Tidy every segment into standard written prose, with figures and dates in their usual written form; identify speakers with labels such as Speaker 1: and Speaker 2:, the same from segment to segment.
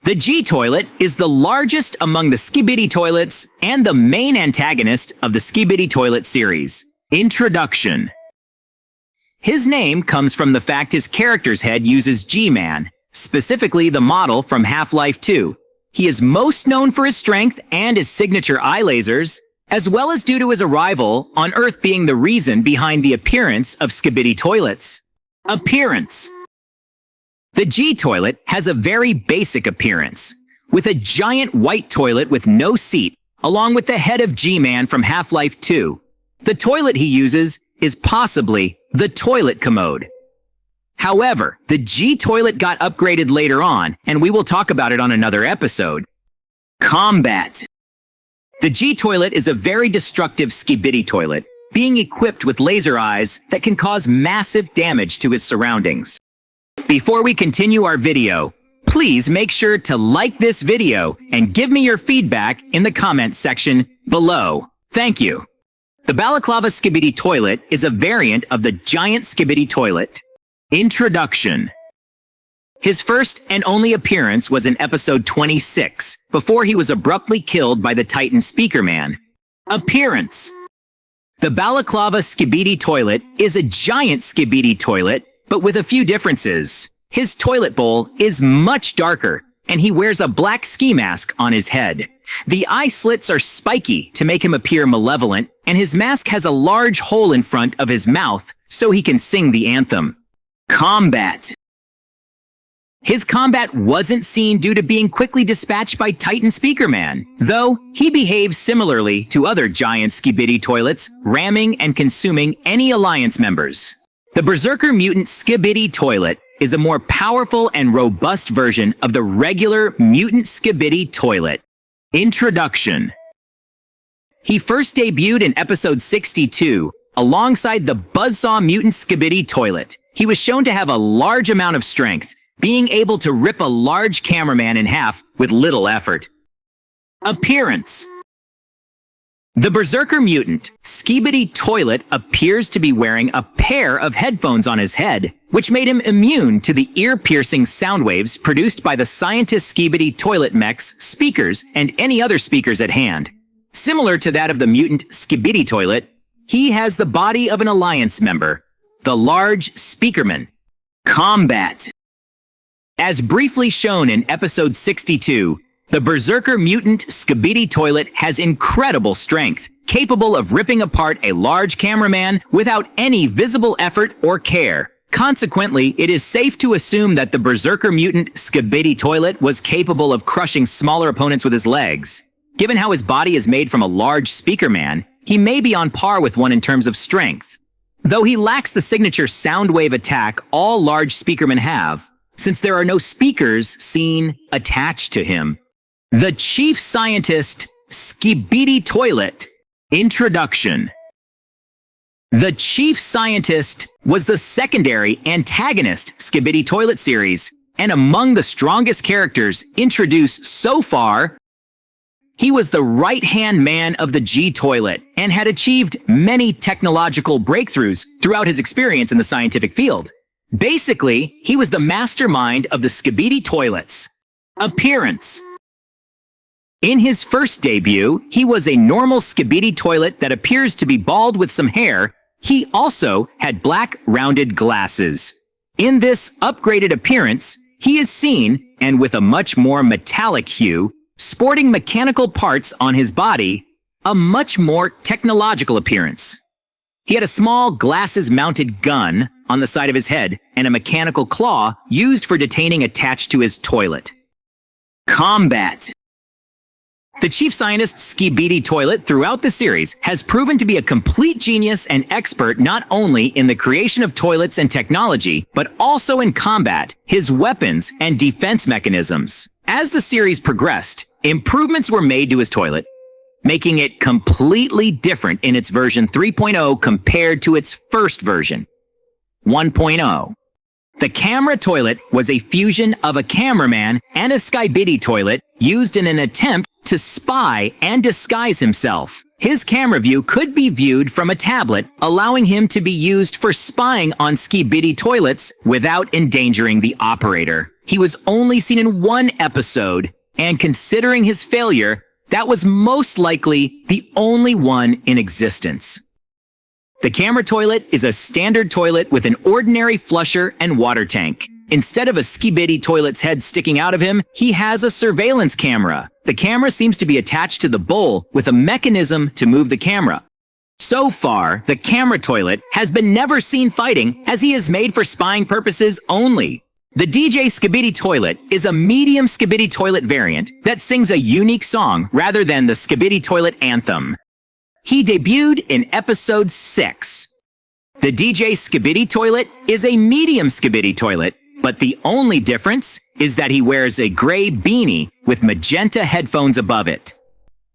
Speaker 1: The G toilet is the largest among the Skibidi toilets and the main antagonist of the Skibidi toilet series. Introduction. His name comes from the fact his character's head uses GMan, specifically the model from Half-Life 2. He is most known for his strength and his signature eye lasers, as well as due to his arrival on Earth being the reason behind the appearance of Skibidi toilets. Appearance. The G toilet has a very basic appearance, with a giant white toilet with no seat, along with the head of GMan from Half-Life 2. The toilet he uses is possibly the toilet commode. However, the G toilet got upgraded later on, and we will talk about it on another episode. Combat. The G toilet is a very destructive Skibidi toilet, being equipped with laser eyes that can cause massive damage to his surroundings. Before we continue our video, please make sure to like this video and give me your feedback in the comments section below. Thank you. The BalaClave Skibidi toilet is a variant of the giant Skibidi toilet. Introduction. His first and only appearance was in episode 26, before he was abruptly killed by the Titan Speaker Man. Appearance. The BalaClave Skibidi toilet is a giant Skibidi toilet, but with a few differences. His toilet bowl is much darker, and he wears a black ski mask on his head. The eye slits are spiky to make him appear malevolent, and his mask has a large hole in front of his mouth so he can sing the anthem. Combat. His combat wasn't seen due to being quickly dispatched by Titan Speaker Man, though he behaves similarly to other giant Skibidi toilets, ramming and consuming any Alliance members. The Berserker Mutant Skibidi toilet is a more powerful and robust version of the regular Mutant Skibidi toilet. Introduction. He first debuted in episode 62, alongside the BuzzSaw Mutant Skibidi toilet. He was shown to have a large amount of strength, being able to rip a large cameraman in half with little effort. Appearance. The Berserker Mutant Skibidi toilet appears to be wearing a pair of headphones on his head, which made him immune to the ear-piercing sound waves produced by the Scientist Skibidi toilet mech's speakers and any other speakers at hand. Similar to that of the Mutant Skibidi toilet, he has the body of an Alliance member, the large Speakerman. Combat. As briefly shown in episode 62, the Berserker Mutant Skibidi toilet has incredible strength, capable of ripping apart a large cameraman without any visible effort or care. Consequently, it is safe to assume that the Berserker Mutant Skibidi toilet was capable of crushing smaller opponents with his legs. Given how his body is made from a large Speaker Man, he may be on par with one in terms of strength. Though he lacks the signature sound wave attack all large Speakermen have, since there are no speakers seen attached to him. The Chief Scientist Skibidi toilet. Introduction. The Chief Scientist was the secondary antagonist Skibidi toilet series, and among the strongest characters introduced so far. He was the right-hand man of the G toilet and had achieved many technological breakthroughs throughout his experience in the scientific field. Basically, he was the mastermind of the Skibidi toilets. Appearance. In his first debut, he was a normal Skibidi toilet that appears to be bald with some hair. He also had black rounded glasses. In this upgraded appearance, he is seen, and with a much more metallic hue, sporting mechanical parts on his body, a much more technological appearance. He had a small glasses-mounted gun on the side of his head and a mechanical claw used for detaining attached to his toilet. Combat. The Chief Scientist Skibidi toilet throughout the series has proven to be a complete genius and expert not only in the creation of toilets and technology, but also in combat, his weapons, and defense mechanisms. As the series progressed, improvements were made to his toilet, making it completely different in its version 3.0 compared to its first version, 1.0. The camera toilet was a fusion of a cameraman and a Skibidi toilet used in an attempt to spy and disguise himself. His camera view could be viewed from a tablet, allowing him to be used for spying on Skibidi toilets without endangering the operator. He was only seen in one episode, and considering his failure, that was most likely the only one in existence. The camera toilet is a standard toilet with an ordinary flusher and water tank. Instead of a Skibidi toilet's head sticking out of him, he has a surveillance camera. The camera seems to be attached to the bowl with a mechanism to move the camera. So far, the camera toilet has been never seen fighting, as he is made for spying purposes only. The DJ Skibidi toilet is a medium Skibidi toilet variant that sings a unique song rather than the Skibidi toilet anthem. He debuted in episode 6. The DJ Skibidi toilet is a medium Skibidi toilet, but the only difference is that he wears a gray beanie with magenta headphones above it.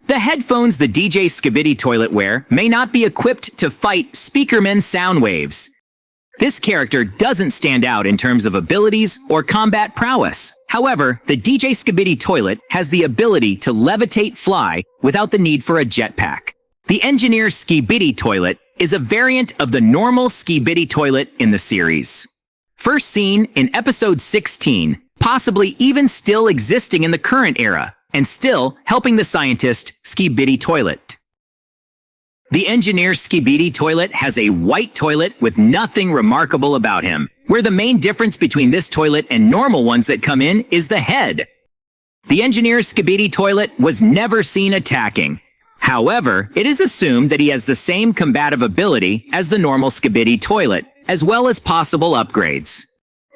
Speaker 1: The headphones the DJ Skibidi toilet wear may not be equipped to fight Speakerman sound waves. This character doesn't stand out in terms of abilities or combat prowess. However, the DJ Skibidi toilet has the ability to levitate fly without the need for a jetpack. The Engineer Skibidi toilet is a variant of the normal Skibidi toilet in the series. First seen in episode 16, possibly even still existing in the current era, and still helping the scientist Skibidi toilet. The Engineer Skibidi toilet has a white toilet with nothing remarkable about him, where the main difference between this toilet and normal ones that come in is the head. The Engineer Skibidi toilet was never seen attacking. However, it is assumed that he has the same combative ability as the normal Skibidi toilet, as well as possible upgrades.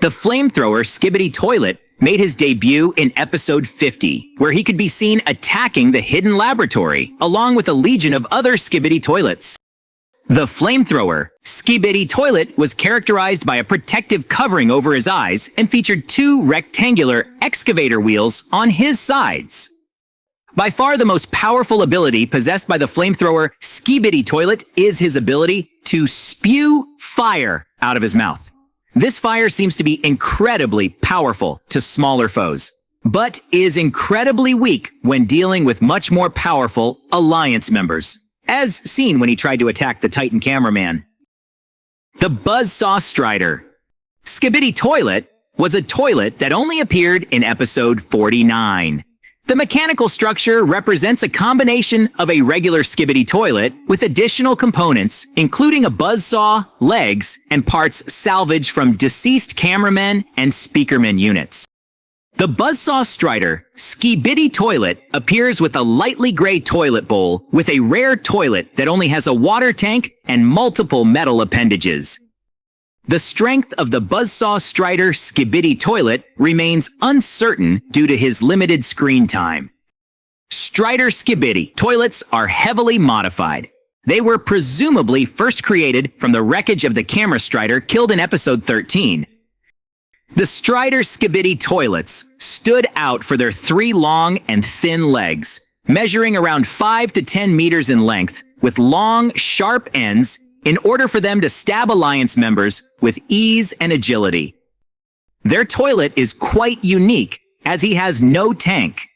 Speaker 1: The Flamethrower Skibidi toilet made his debut in episode 50, where he could be seen attacking the hidden laboratory, along with a legion of other Skibidi toilets. The Flamethrower Skibidi toilet was characterized by a protective covering over his eyes and featured 2 rectangular excavator wheels on his sides. By far the most powerful ability possessed by the Flamethrower Skibidi toilet is his ability to spew fire out of his mouth. This fire seems to be incredibly powerful to smaller foes, but is incredibly weak when dealing with much more powerful Alliance members, as seen when he tried to attack the Titan cameraman. The BuzzSaw Strider Skibidi toilet was a toilet that only appeared in episode 49. The mechanical structure represents a combination of a regular Skibidi toilet with additional components, including a buzzsaw, legs, and parts salvaged from deceased cameramen and speakerman units. The BuzzSaw Strider Skibidi toilet appears with a lightly gray toilet bowl with a rare toilet that only has a water tank and multiple metal appendages. The strength of the BuzzSaw Strider Skibidi toilet remains uncertain due to his limited screen time. Strider Skibidi toilets are heavily modified. They were presumably first created from the wreckage of the camera Strider killed in episode 13. The Strider Skibidi toilets stood out for their 3 long and thin legs, measuring around 5 to 10 meters in length, with long, sharp ends in order for them to stab Alliance members with ease and agility. Their toilet is quite unique, as he has no tank.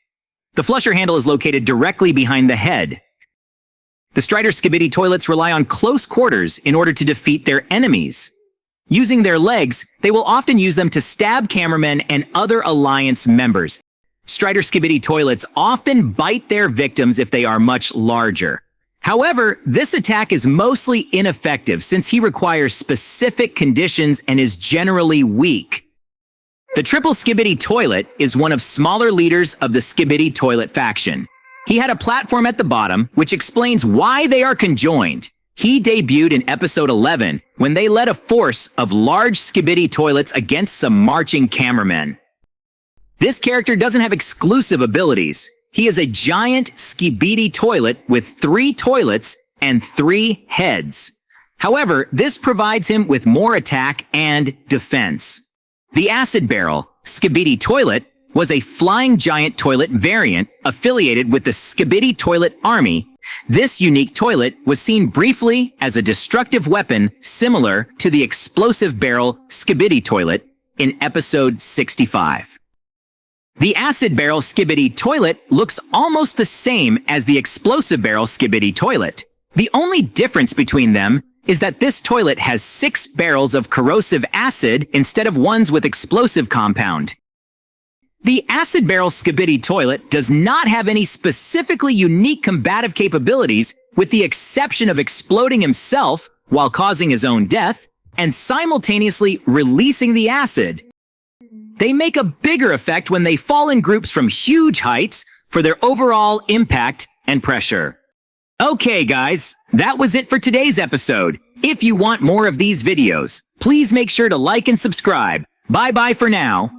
Speaker 1: The flusher handle is located directly behind the head. The Strider Skibidi toilets rely on close quarters in order to defeat their enemies. Using their legs, they will often use them to stab cameramen and other Alliance members. Strider Skibidi toilets often bite their victims if they are much larger. However, this attack is mostly ineffective since he requires specific conditions and is generally weak. The Triple Skibidi toilet is one of smaller leaders of the Skibidi toilet faction. He had a platform at the bottom, which explains why they are conjoined. He debuted in episode 11 when they led a force of large Skibidi toilets against some marching cameramen. This character doesn't have exclusive abilities. He is a giant Skibidi toilet with 3 toilets and 3 heads. However, this provides him with more attack and defense. The Acid Barrel Skibidi toilet was a flying giant toilet variant affiliated with the Skibidi toilet army. This unique toilet was seen briefly as a destructive weapon similar to the explosive barrel Skibidi toilet in episode 65. The Acid Barrel Skibidi toilet looks almost the same as the Explosive Barrel Skibidi toilet. The only difference between them is that this toilet has 6 barrels of corrosive acid instead of ones with explosive compound. The Acid Barrel Skibidi toilet does not have any specifically unique combative capabilities with the exception of exploding himself while causing his own death and simultaneously releasing the acid. They make a bigger effect when they fall in groups from huge heights for their overall impact and pressure. Okay guys, that was it for today's episode. If you want more of these videos, please make sure to like and subscribe. Bye bye for now.